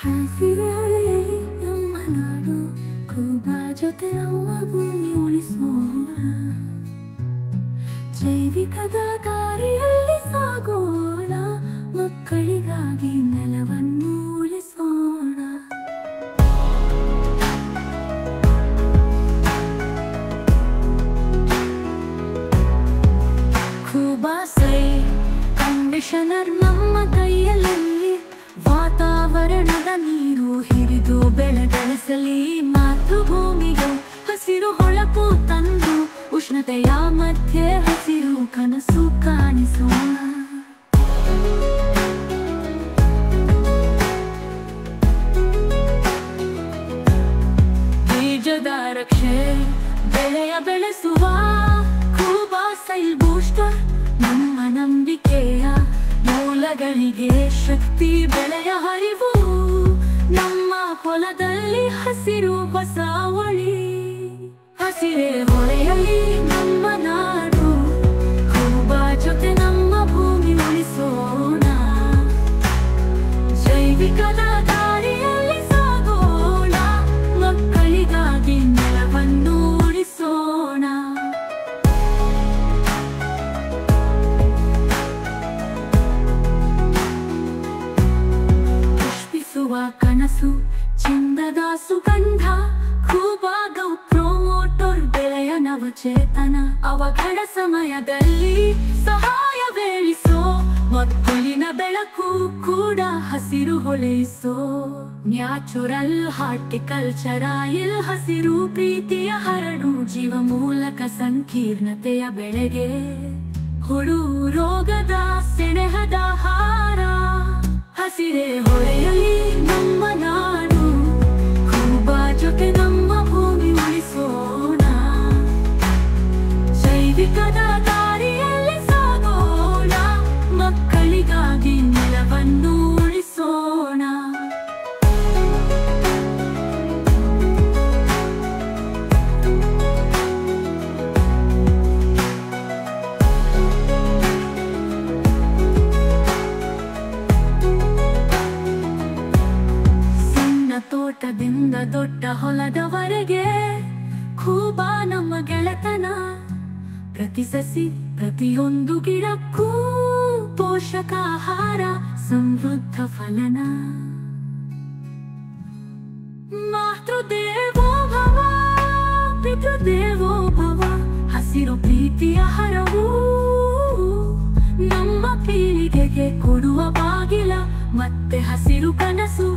ಹಸಿರೇ ನಮ್ಮ ನಾಡು ಕೂಬಾ ಜೊತೆ ನಮ್ಮ ಭೂಮಿ ಉಳಿಸೋಣ. ಜೈವಿಕದ ದಾರಿಯಲ್ಲಿ ಸಾಗೋಣ, ಮಕ್ಕಳಿಗಾಗಿ ನೆಲವನ್ನು ಉಳಿಸೋಣ. ಕೂಬಾ ಸೈ ಕಂಡೀಷನರ್ ನಮ್ಮ ಕೈಯಲ್ಲಿ, ವಾತಾವರಣದ ನೀರು ಹಿಡಿದು ಬೆಳೆ ಬೆಳೆಸಲಿ. ಮಾತೃಭೂಮಿಗೆ ಹಸಿರು ಹೊಳಪು ತಂದು, ಉಷ್ಣತೆಯ ಮಧ್ಯೆ ಹಸಿರು ಕನಸು ಕಾಣಿಸೋಣ. ಬೀಜದ ರಕ್ಷೆ ಬೆಳೆಯ ಬೆಳೆಸುವ ಕೂಬಾ ಸೈಲ್ ಬೂಸ್ಟರ್, ನಮ್ಮ ನಂಬಿಕೆಯ ಮೂಲಗಳಿಗೆ ಶಕ್ತಿ. ಬೆಳೆಯ ಹರಿವು ನಮ್ಮ ಹೊಲದಲ್ಲಿ ಹಸಿರು ಬಸವಳಿ. ಹಸಿರೇ ಹೊಳೆಯಲಿ ನಮ್ಮ ನಾಡು, ಕೂಬಾ ಜೊತೆ ನಮ್ಮ ಭೂಮಿ ಉಳಿಸೋಣ. ಜೈವಿಕದ ದಾರಿಯಲ್ಲಿ ಸಾಗೋಣ, ಮಕ್ಕಳಿಗಾಗಿ ನೆಲವನ್ನು ಉಳಿಸೋಣ. ಕನಸು ಚಿಂದದ ಸುಗಂಧ, ಕೂಬಾ ಪ್ರಮೋಟರ್ ಬೆಳೆಯ ನವಚೇತನ. ಅವಘಡ ಸಮಯದಲ್ಲಿ ಸಹಾಯ ವೇಳಿಸೋ, ಮಕ್ಕಳಿನ ಬೆಳಕು ಕೂಡ ಹಸಿರು ಹೊಳೆಯಿಸೋ. ನ್ಯಾಚುರಲ್ ಹಾರ್ಟಿಕಲ್ಚರ್ ಆಯಿಲ್, ಹಸಿರು ಪ್ರೀತಿಯ ಹರಡು. ಜೀವ ಮೂಲಕ ಸಂಕೀರ್ಣತೆಯ ಬೆಳೆಗೆ, ಹುಳು ರೋಗದ ಸೆಣೆಹದ ಹಾರ. ಹಸಿರೇ ಹೊಳೆಯಲಿ ನಮ್ಮ ನಾಡು, ಕೂಬಾ ಜೊತೆ ನಮ್ಮ ಭೂಮಿ ಉಳಿಸೋಣ. ಜೈವಿಕದ ದಾರಿಯಲ್ಲಿ ಸಾಗೋಣ, ಮಕ್ಕಳಿಗಾಗಿ ನೆಲವನ್ನು ಉಳಿಸೋಣ. ತೋಟದಿಂದ ದೊಡ್ಡ ಹೊಲದವರೆಗೆ, ಕೂಬಾ ನಮ್ಮ ಗೆಳೆತನ. ಪ್ರತಿ ಸಸಿ ಪ್ರತಿಯೊಂದು ಗಿಡಕ್ಕೂ ಪೋಷಕಾಹಾರ, ಸಮೃದ್ಧ ಫಲನ. ಮಾತೃದೇವೋ ಭವ ಪಿತೃದೇವೋ ಭವ, ಹಸಿರು ಪ್ರೀತಿಯ ಹರವು. ನಮ್ಮ ಪೀಳಿಗೆಗೆ ಕೊಡುವ ಬಾಗಿಲ, ಮತ್ತೆ ಹಸಿರು ಕನಸು.